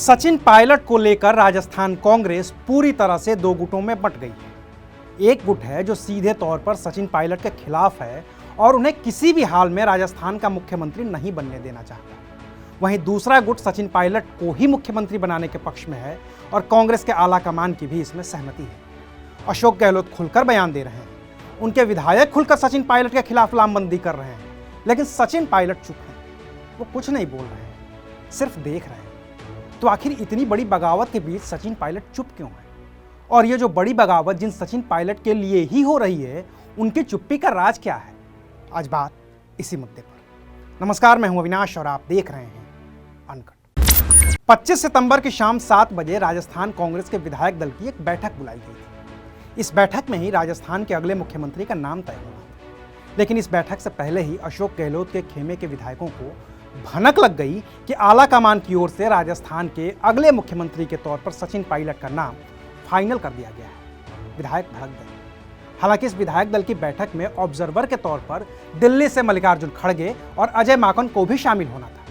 सचिन पायलट को लेकर राजस्थान कांग्रेस पूरी तरह से दो गुटों में बंट गई है। एक गुट है जो सीधे तौर पर सचिन पायलट के खिलाफ है और उन्हें किसी भी हाल में राजस्थान का मुख्यमंत्री नहीं बनने देना चाहता। वहीं दूसरा गुट सचिन पायलट को ही मुख्यमंत्री बनाने के पक्ष में है और कांग्रेस के आला कमान की भी इसमें सहमति है। अशोक गहलोत खुलकर बयान दे रहे हैं, उनके विधायक खुलकर सचिन पायलट के खिलाफ लामबंदी कर रहे हैं, लेकिन सचिन पायलट चुप हैं। वो कुछ नहीं बोल रहे हैं, सिर्फ देख रहे हैं। तो आखिर इतनी बड़ी बगावत के बीच सचिन पायलट चुप क्यों है? और ये जो बड़ी बगावत जिन सचिन पायलट के लिए ही हो रही है, उनकी चुप्पी का राज क्या है? आज बात इसी मुद्दे पर। नमस्कार, मैं हूं अविनाश और आप देख रहे हैं अनकट। 25 सितंबर की शाम 7 बजे राजस्थान कांग्रेस के विधायक दल की एक बैठक बुलाई गई थी। इस बैठक में ही राजस्थान के अगले मुख्यमंत्री का नाम तय हुआ था। लेकिन इस बैठक से पहले ही अशोक गहलोत के खेमे के विधायकों को भनक लग गई कि आला कमान की ओर से राजस्थान के अगले मुख्यमंत्री के तौर पर सचिन पायलट का नाम फाइनल कर दिया गया है। विधायक भड़क गए। हालांकि इस विधायक दल की बैठक में ऑब्जर्वर के तौर पर दिल्ली से मल्लिकार्जुन खड़गे और अजय माकन को भी शामिल होना था,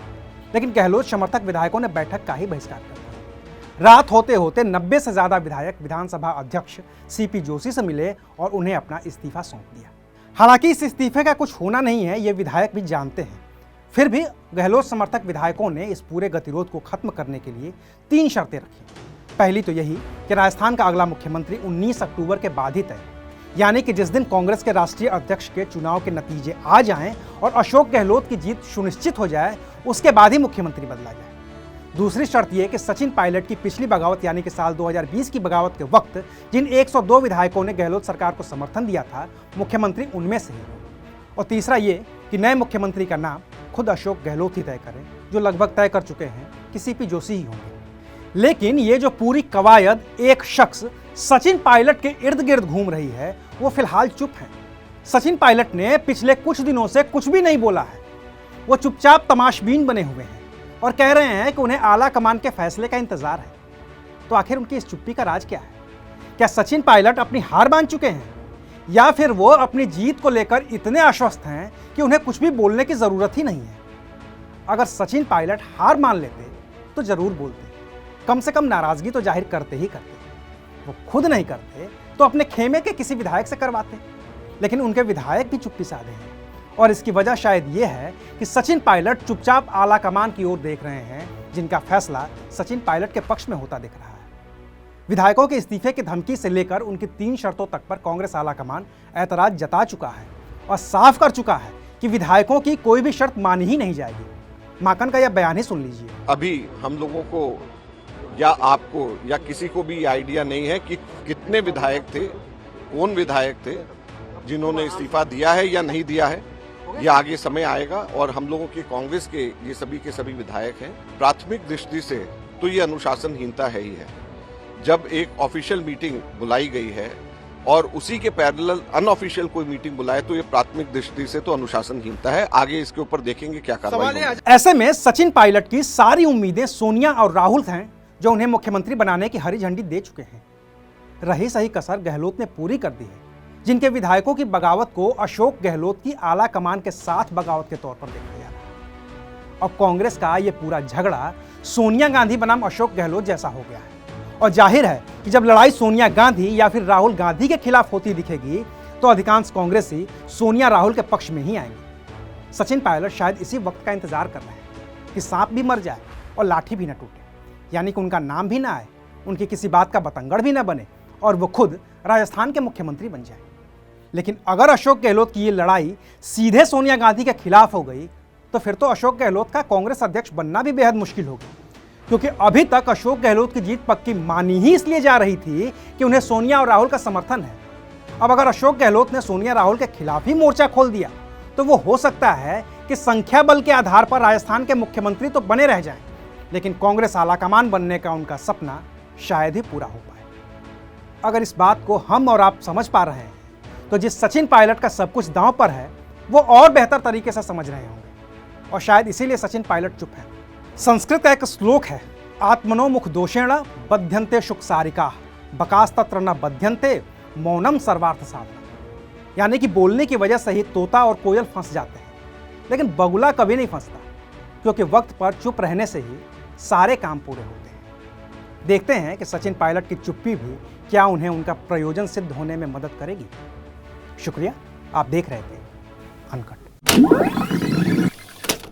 लेकिन गहलोत समर्थक विधायकों ने बैठक का ही बहिष्कार कर दिया। रात होते होते 90 से ज्यादा विधायक विधानसभा अध्यक्ष सीपी जोशी से मिले और उन्हें अपना इस्तीफा सौंप दिया। हालांकि इस इस्तीफे का कुछ होना नहीं है, ये विधायक भी जानते हैं। फिर भी गहलोत समर्थक विधायकों ने इस पूरे गतिरोध को खत्म करने के लिए 3 शर्तें रखी। पहली तो यही कि राजस्थान का अगला मुख्यमंत्री 19 अक्टूबर के बाद ही तय, यानी कि जिस दिन कांग्रेस के राष्ट्रीय अध्यक्ष के चुनाव के नतीजे आ जाएं और अशोक गहलोत की जीत सुनिश्चित हो जाए, उसके बाद ही मुख्यमंत्री बदला जाए। दूसरी शर्त यह कि सचिन पायलट की पिछली बगावत यानी कि साल 2020 की बगावत के वक्त जिन 102 विधायकों ने गहलोत सरकार को समर्थन दिया था, मुख्यमंत्री उनमें से ही हो। और तीसरा ये कि नए मुख्यमंत्री का नाम खुद अशोक गहलोत ही तय करें, जो लगभग तय कर चुके हैं कि सीपी जोशी ही होंगे। लेकिन ये जो पूरी कवायद एक शख्स सचिन पायलट के इर्द गिर्द घूम रही है, वो फिलहाल चुप है। सचिन पायलट ने पिछले कुछ दिनों से कुछ भी नहीं बोला है। वो चुपचाप तमाशबीन बने हुए हैं और कह रहे हैं कि उन्हें आला कमान के फैसले का इंतजार है। तो आखिर उनकी इस चुप्पी का राज क्या है? क्या सचिन पायलट अपनी हार मान चुके हैं, या फिर वो अपनी जीत को लेकर इतने आश्वस्त हैं कि उन्हें कुछ भी बोलने की जरूरत ही नहीं है? अगर सचिन पायलट हार मान लेते तो जरूर बोलते, कम से कम नाराजगी तो जाहिर करते ही करते। वो खुद नहीं करते तो अपने खेमे के किसी विधायक से करवाते, लेकिन उनके विधायक भी चुप्पी साधे हैं। और इसकी वजह शायद ये है कि सचिन पायलट चुपचाप आला कमान की ओर देख रहे हैं, जिनका फैसला सचिन पायलट के पक्ष में होता दिख रहा है। विधायकों के इस्तीफे की धमकी से लेकर उनकी 3 शर्तों तक पर कांग्रेस आला कमान ऐतराज जता चुका है और साफ कर चुका है कि विधायकों की कोई भी शर्त मानी ही नहीं जाएगी। माकन का यह बयान ही सुन लीजिए। अभी हम लोगों को या आपको या किसी को भी आइडिया नहीं है कि कितने विधायक थे, कौन विधायक थे जिन्होंने इस्तीफा दिया है या नहीं दिया है। ये आगे समय आएगा और हम लोगों के कांग्रेस के ये सभी के सभी विधायक हैं। प्राथमिक दृष्टि से तो ये अनुशासनहीनता है ही है। जब एक ऑफिशियल मीटिंग बुलाई गई है और उसी के पैरेलल अनऑफिशियल कोई मीटिंग बुलाए, तो ये प्राथमिक दृष्टि से तो अनुशासनहीनता है। आगे इसके ऊपर देखेंगे क्या कार्रवाई होगी। ऐसे में सचिन पायलट की सारी उम्मीदें सोनिया और राहुल हैं, जो उन्हें मुख्यमंत्री बनाने की हरी झंडी दे चुके हैं। रही सही कसर गहलोत ने पूरी कर दी है, जिनके विधायकों की बगावत को अशोक गहलोत की आला कमान के साथ बगावत के तौर पर देखा जा रहा है। अब कांग्रेस का यह पूरा झगड़ा सोनिया गांधी बनाम अशोक गहलोत जैसा हो गया है। और जाहिर है कि जब लड़ाई सोनिया गांधी या फिर राहुल गांधी के खिलाफ होती दिखेगी, तो अधिकांश कांग्रेसी सोनिया राहुल के पक्ष में ही आएंगे। सचिन पायलट शायद इसी वक्त का इंतजार कर रहे हैं कि सांप भी मर जाए और लाठी भी न टूटे, यानी कि उनका नाम भी ना आए, उनकी किसी बात का बतंगड़ भी ना बने और वो खुद राजस्थान के मुख्यमंत्री बन जाए। लेकिन अगर अशोक गहलोत की ये लड़ाई सीधे सोनिया गांधी के खिलाफ हो गई, तो फिर तो अशोक गहलोत का कांग्रेस अध्यक्ष बनना भी बेहद मुश्किल होगी। क्योंकि अभी तक अशोक गहलोत की जीत पक्की मानी ही इसलिए जा रही थी कि उन्हें सोनिया और राहुल का समर्थन है। अब अगर अशोक गहलोत ने सोनिया राहुल के खिलाफ ही मोर्चा खोल दिया, तो वो हो सकता है कि संख्या बल के आधार पर राजस्थान के मुख्यमंत्री तो बने रह जाएं, लेकिन कांग्रेस आला कमान बनने का उनका सपना शायद ही पूरा हो पाए। अगर इस बात को हम और आप समझ पा रहे हैं, तो जिस सचिन पायलट का सब कुछ दांव पर है, वो और बेहतर तरीके से समझ रहे होंगे। और शायद इसीलिए सचिन पायलट चुप है। संस्कृत का एक श्लोक है, आत्मनो मुख दोषेण बध्यन्ते शुक सारिका बकास्तत्र न बध्यन्ते मौनम सर्वार्थ साधना। यानी कि बोलने की वजह से ही तोता और कोयल फंस जाते हैं, लेकिन बगुला कभी नहीं फंसता, क्योंकि वक्त पर चुप रहने से ही सारे काम पूरे होते हैं। देखते हैं कि सचिन पायलट की चुप्पी भी क्या उन्हें उनका प्रयोजन सिद्ध होने में मदद करेगी। शुक्रिया, आप देख रहे थे अनकट।